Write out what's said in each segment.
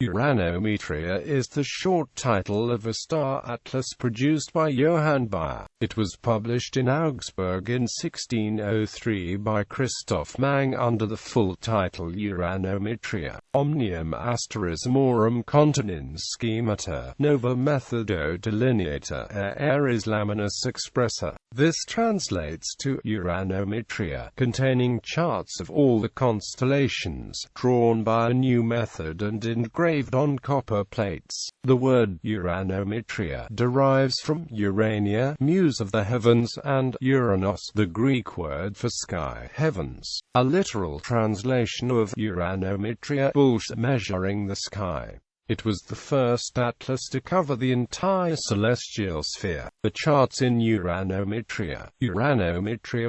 Uranometria is the short title of a star atlas produced by Johann Bayer. It was published in Augsburg in 1603 by Christoph Mang under the full title Uranometria, omnium asterismorum continens schemata, nova methodo delineata, aereis laminis expressa. This translates to Uranometria, containing charts of all the constellations, drawn by a new method and engraved on copper plates. The word Uranometria derives from Urania, Muse of the heavens, and Uranos, the Greek word for sky, heavens. A literal translation of Uranometria, bullshit, measuring the sky. It was the first atlas to cover the entire celestial sphere. The charts in Uranometria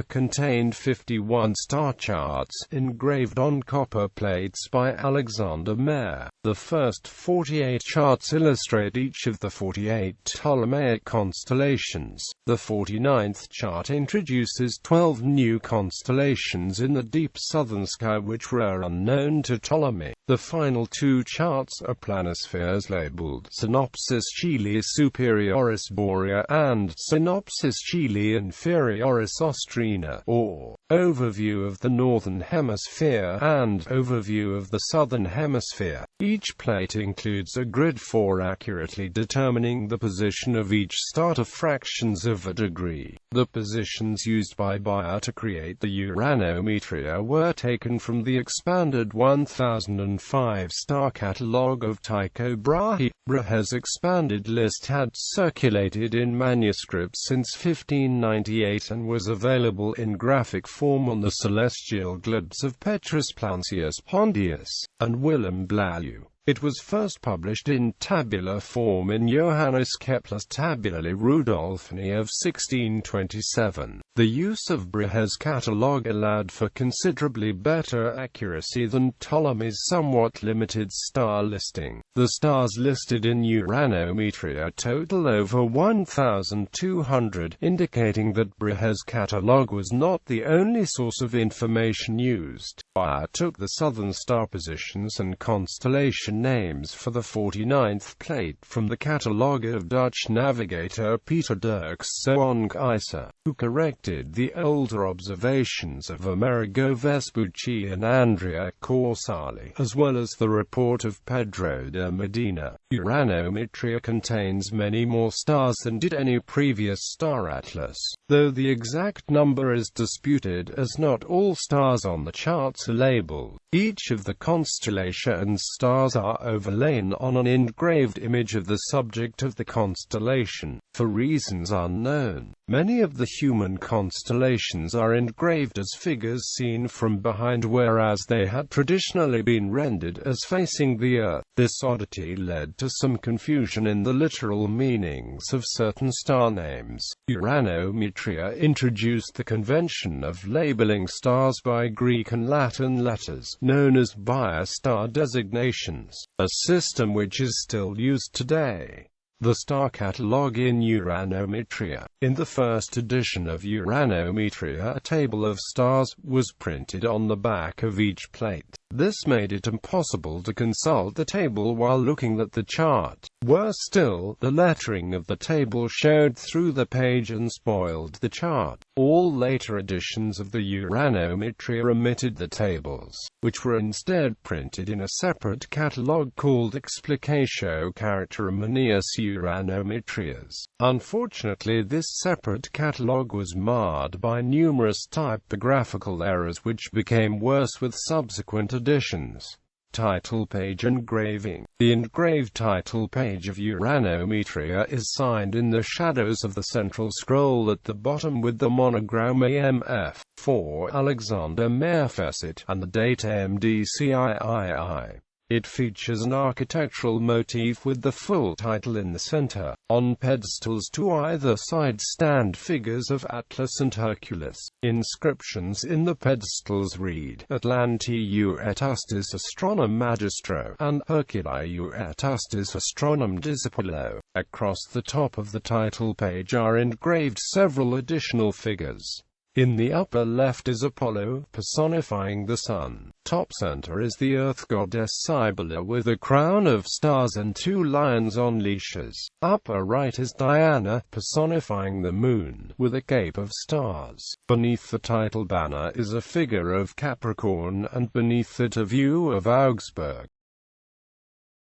contained 51 star charts, engraved on copper plates by Alexander Mayer. The first 48 charts illustrate each of the 48 Ptolemaic constellations. The 49th chart introduces 12 new constellations in the deep southern sky which were unknown to Ptolemy. The final two charts are planispheres labeled Synopsis Caeli Superioris Borea and Synopsis Caeli Inferioris Austrina, or Overview of the Northern Hemisphere and Overview of the Southern Hemisphere. Each plate includes a grid for accurately determining the position of each star to fractions of a degree. The positions used by Bayer to create the Uranometria were taken from the expanded 1005 star catalogue of Tycho Brahe. Brahe's expanded list had circulated in manuscripts since 1598 and was available in graphic form on the celestial globes of Petrus Plancius Pontius and Willem Blaeu. It was first published in tabular form in Johannes Kepler's Tabulae Rudolphinae of 1627. The use of Brahe's catalogue allowed for considerably better accuracy than Ptolemy's somewhat limited star listing. The stars listed in Uranometria total over 1,200, indicating that Brahe's catalogue was not the only source of information used. Bayer took the southern star positions and constellation names for the 49th plate from the catalogue of Dutch navigator Peter Dirks Zoongeisser, who corrected the older observations of Amerigo Vespucci and Andrea Corsali, as well as the report of Pedro de Medina. Uranometria contains many more stars than did any previous star atlas, though the exact number is disputed as not all stars on the charts are labeled. Each of the constellations' stars are overlain on an engraved image of the subject of the constellation. For reasons unknown, many of the human constellations are engraved as figures seen from behind, whereas they had traditionally been rendered as facing the Earth. This oddity led to some confusion in the literal meanings of certain star names. Uranometria introduced the convention of labeling stars by Greek and Latin letters, known as Bayer star designations, a system which is still used today. The star catalogue in Uranometria. In the first edition of Uranometria, a table of stars was printed on the back of each plate. This made it impossible to consult the table while looking at the chart. Worse still, the lettering of the table showed through the page and spoiled the chart. All later editions of the Uranometria omitted the tables, which were instead printed in a separate catalogue called Explicatio Characteromanias Uranometrias. Unfortunately, this separate catalogue was marred by numerous typographical errors which became worse with subsequent editions. Title page engraving. The engraved title page of Uranometria is signed in the shadows of the central scroll at the bottom with the monogram AMF, for Alexander Bayer.It, and the date MDCIII. It features an architectural motif with the full title in the center. On pedestals to either side stand figures of Atlas and Hercules. Inscriptions in the pedestals read, Atlantiu et Astis Astronom Magistro, and Herculeiu et Astis Astronom Discipulo. Across the top of the title page are engraved several additional figures. In the upper left is Apollo, personifying the sun. Top center is the earth goddess Cybele with a crown of stars and two lions on leashes. Upper right is Diana, personifying the moon, with a cape of stars. Beneath the title banner is a figure of Capricorn, and beneath it a view of Augsburg.